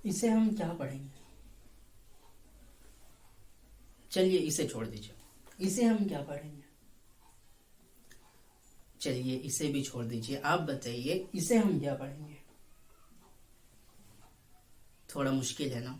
اسے ہم کیا پڑھیں گے؟ چلیے اسے چھوڑ دیجیے. اسے ہم کیا پڑھیں گے؟ چلیے اسے بھی چھوڑ دیجیے. آپ بتائیے اسے ہم کیا پڑھیں گے؟ تھوڑا مشکل ہے نا.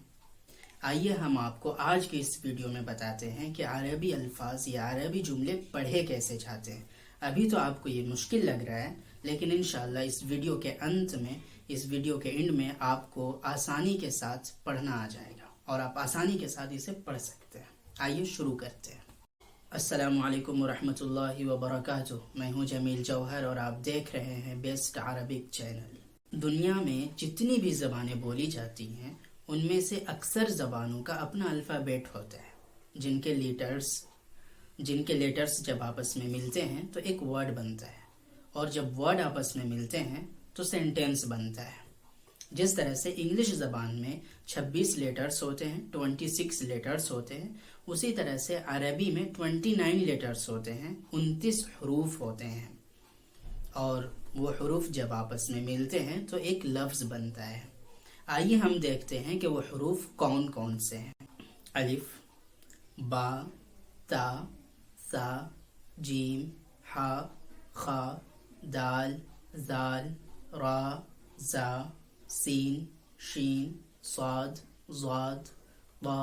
آئیے ہم آپ کو آج کے اس ویڈیو میں بتاتے ہیں کہ عربی الفاظ یا عربی جملے پڑھے کیسے جاتے ہیں. ابھی تو آپ کو یہ مشکل لگ رہا ہے، لیکن انشاءاللہ اس ویڈیو کے انت میں، اس ویڈیو کے اینڈ میں آپ کو آسانی کے ساتھ پڑھنا آ جائے گا اور آپ آسانی کے ساتھ اسے پڑھ سکتے ہیں. آئیے شروع کرتے ہیں. السلام علیکم ورحمۃ اللہ وبرکاتہ. میں ہوں جمیل جوہر اور آپ دیکھ رہے ہیں بیسٹ عربک چینل. دنیا میں جتنی بھی زبانیں بولی جاتی ہیں ان میں سے اکثر زبانوں کا اپنا الفابیٹ ہوتا ہے، جن کے لیٹرز جب آپس میں ملتے ہیں تو ایک ورڈ بنتا ہے، اور جب ورڈ آپس میں ملتے ہیں تو سینٹینس بنتا ہے. جس طرح سے انگلش زبان میں 26 لیٹرز ہوتے ہیں، 26 لیٹرز ہوتے ہیں، اسی طرح سے عربی میں 29 لیٹرز ہوتے ہیں، 29 حروف ہوتے ہیں، اور وہ حروف جب آپس میں ملتے ہیں تو ایک لفظ بنتا ہے. آئیے ہم دیکھتے ہیں کہ وہ حروف کون کون سے ہیں. الف، با، تا، سا، جیم، ہا، خا، دال، زال، را، زا، سین، شین، صاد، ضاد، طا،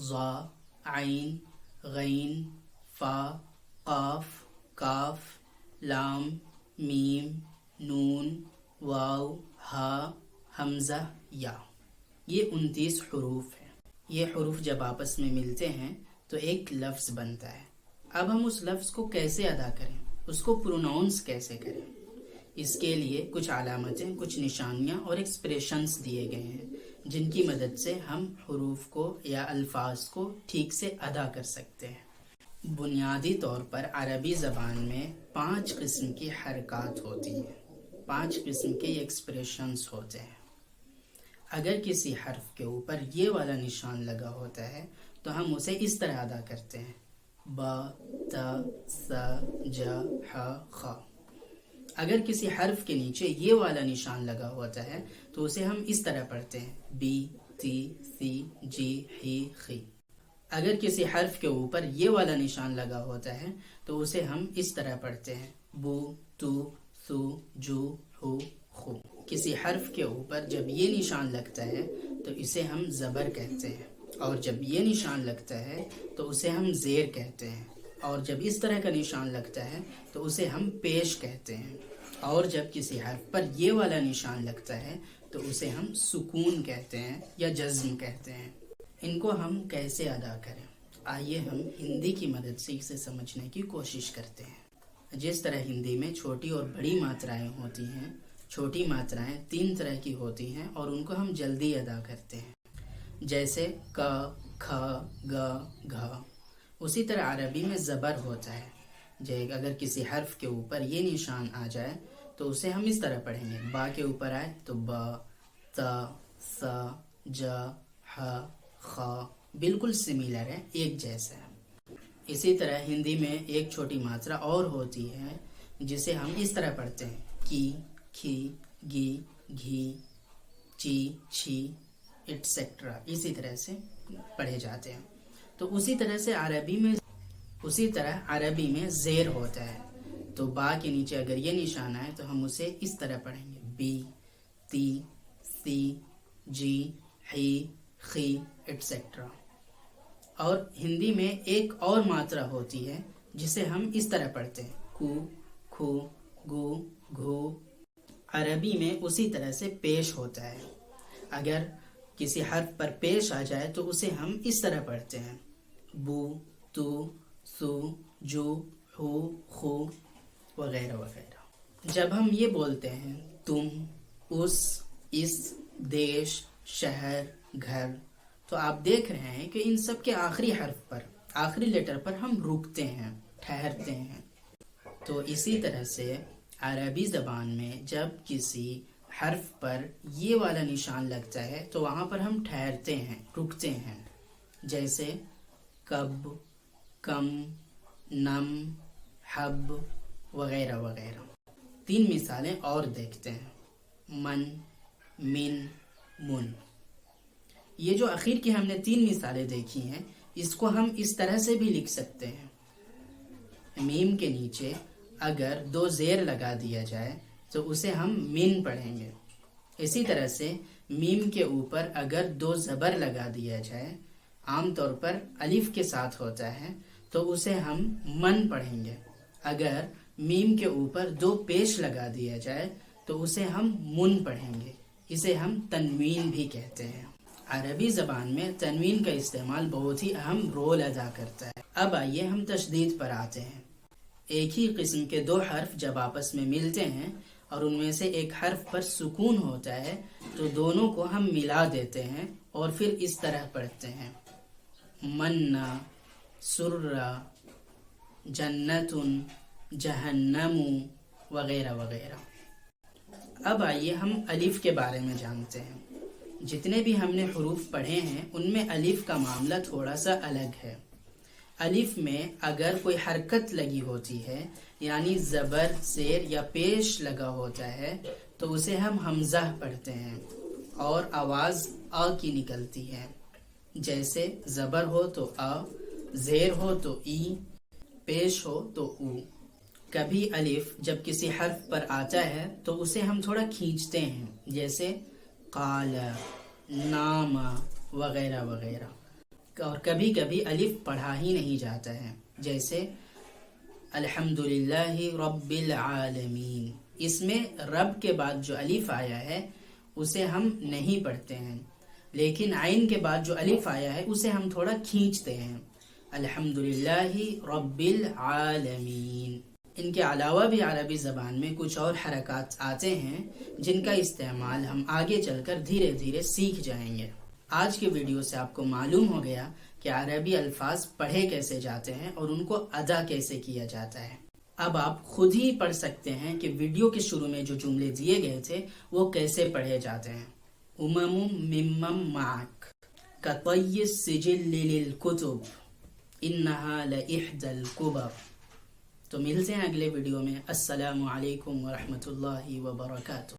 ظا، عین، غین، فا، قاف، کاف، لام، میم، نون، واو، ہا، حمزہ، یا. یہ 29 حروف ہیں. یہ حروف جب آپس میں ملتے ہیں تو ایک لفظ بنتا ہے. اب ہم اس لفظ کو کیسے ادا کریں، اس کو پروناؤنس کیسے کریں، اس کے لیے کچھ علامتیں، کچھ نشانیاں اور ایکسپریشنز دیے گئے ہیں جن کی مدد سے ہم حروف کو یا الفاظ کو ٹھیک سے ادا کر سکتے ہیں. بنیادی طور پر عربی زبان میں 5 قسم کی حرکات ہوتی ہیں، 5 قسم کے ایکسپریشنز ہوتے ہیں. اگر کسی حرف کے اوپر یہ والا نشان لگا ہوتا ہے تو ہم اسے اس طرح ادا کرتے ہیں: با، تا، سا، جا، ہا، خا. اگر کسی حرف کے نیچے یہ والا نشان لگا ہوتا ہے تو اسے ہم اس طرح پڑھتے ہیں: بی، تی، سی، جی، ہی، خی. اگر کسی حرف کے اوپر یہ والا نشان لگا ہوتا ہے تو اسے ہم اس طرح پڑھتے ہیں: بو، تو، سو، جو، ہو، خو. کسی حرف کے اوپر جب یہ نشان لگتا ہے تو اسے ہم زبر کہتے ہیں، اور جب یہ نشان لگتا ہے تو اسے ہم زیر کہتے ہیں، اور جب اس طرح کا نشان لگتا ہے تو اسے ہم پیش کہتے ہیں، اور جب کسی حرف پر یہ والا نشان لگتا ہے تو اسے ہم سکون کہتے ہیں یا جزم کہتے ہیں. ان کو ہم کیسے ادا کریں؟ آئیے ہم ہندی کی مدد سے اسے سمجھنے کی کوشش کرتے ہیں. جس طرح ہندی میں چھوٹی اور بڑی ماترائیں ہوتی ہیں، چھوٹی ماترائیں 3 طرح کی ہوتی ہیں اور ان کو ہم جلدی ادا کرتے ہیں، جیسے ک، کھ، گ، گھ. اسی طرح عربی میں زبر ہوتا ہے. اگر کسی حرف کے اوپر یہ نشان آ جائے تو اسے ہم اس طرح پڑھیں گے: با کے اوپر آئے تو با، تا، سا، جا، ہا، خا. بالکل سمیلر ہے، ایک جیسا ہے. اسی طرح ہندی میں ایک چھوٹی ماترا اور ہوتی ہے جسے ہم اس طرح پڑھتے ہیں: کی، کھی، گی، گھی، چی، چھی، ایٹسیکٹرا. اسی طرح سے پڑھے جاتے ہیں. تو اسی طرح عربی میں زیر ہوتا ہے. تو با کے نیچے اگر یہ نشان آئے تو ہم اسے اس طرح پڑھیں گے: بی، تی، سی، جی، ہی، خی، ایٹسیکٹرا. اور ہندی میں ایک اور ماترا ہوتی ہے جسے ہم اس طرح پڑھتے ہیں: کو، کھو، گو، گھو. عربی میں اسی طرح سے پیش ہوتا ہے. اگر کسی حرف پر پیش آ جائے تو اسے ہم اس طرح پڑھتے ہیں: بو، تو، سو، جو، ہو، خو، وغیرہ وغیرہ. جب ہم یہ بولتے ہیں: تم، اس، دیش، شہر، گھر، تو آپ دیکھ رہے ہیں کہ ان سب کے آخری حرف پر، آخری لیٹر پر ہم رکتے ہیں، ٹھہرتے ہیں. تو اسی طرح سے عربی زبان میں جب کسی حرف پر یہ والا نشان لگتا ہے تو وہاں پر ہم ٹھہرتے ہیں، رکتے ہیں. جیسے کب، کم، نم، حب، وغیرہ وغیرہ. 3 مثالیں اور دیکھتے ہیں: من، من، من. یہ جو اخیر کی ہم نے 3 مثالیں دیکھی ہیں، اس کو ہم اس طرح سے بھی لکھ سکتے ہیں، میم کے نیچے اگر 2 زیر لگا دیا جائے تو اسے ہم من پڑھیں گے. اسی طرح سے میم کے اوپر اگر 2 زبر لگا دیا جائے، عام طور پر الف کے ساتھ ہوتا ہے، تو اسے ہم من پڑھیں گے. اگر میم کے اوپر 2 پیش لگا دیا جائے تو اسے ہم من پڑھیں گے. اسے ہم تنوین بھی کہتے ہیں. عربی زبان میں تنوین کا استعمال بہت ہی اہم رول ادا کرتا ہے. اب آئیے ہم تشدید پر آتے ہیں. ایک ہی قسم کے 2 حرف جب آپس میں ملتے ہیں اور ان میں سے ایک حرف پر سکون ہوتا ہے تو دونوں کو ہم ملا دیتے ہیں اور پھر اس طرح پڑھتے ہیں: منا، سرا، جنتن، جہنم وغیرہ وغیرہ. اب آئیے ہم الف کے بارے میں جانتے ہیں. جتنے بھی ہم نے حروف پڑھے ہیں ان میں الف کا معاملہ تھوڑا سا الگ ہے. الف میں اگر کوئی حرکت لگی ہوتی ہے، یعنی زبر، زیر یا پیش لگا ہوتا ہے، تو اسے ہم حمزہ پڑھتے ہیں اور آواز آ کی نکلتی ہے. جیسے زبر ہو تو آ، زیر ہو تو ای، پیش ہو تو او. کبھی الف جب کسی حرف پر آتا ہے تو اسے ہم تھوڑا کھینچتے ہیں، جیسے قال، نام وغیرہ وغیرہ. اور کبھی کبھی الف پڑھا ہی نہیں جاتا ہے، جیسے الحمدللہ رب العالمین. اس میں رب کے بعد جو الف آیا ہے اسے ہم نہیں پڑھتے ہیں، لیکن عین کے بعد جو الف آیا ہے اسے ہم تھوڑا کھینچتے ہیں، الحمدللہ رب العالمین. ان کے علاوہ بھی عربی زبان میں کچھ اور حرکات آتے ہیں جن کا استعمال ہم آگے چل کر دھیرے دھیرے سیکھ جائیں گے. آج کے ویڈیو سے آپ کو معلوم ہو گیا کہ عربی الفاظ پڑھے کیسے جاتے ہیں اور ان کو ادا کیسے کیا جاتا ہے. اب آپ خود ہی پڑھ سکتے ہیں کہ ویڈیو کے شروع میں جو جملے دیے گئے تھے وہ کیسے پڑھے جاتے ہیں. امم ممم معک کطی السجل للکتب انہا لإحدى الکبر. تو ملتے ہیں اگلے ویڈیو میں. السلام علیکم ورحمۃ اللہ وبرکاتہ.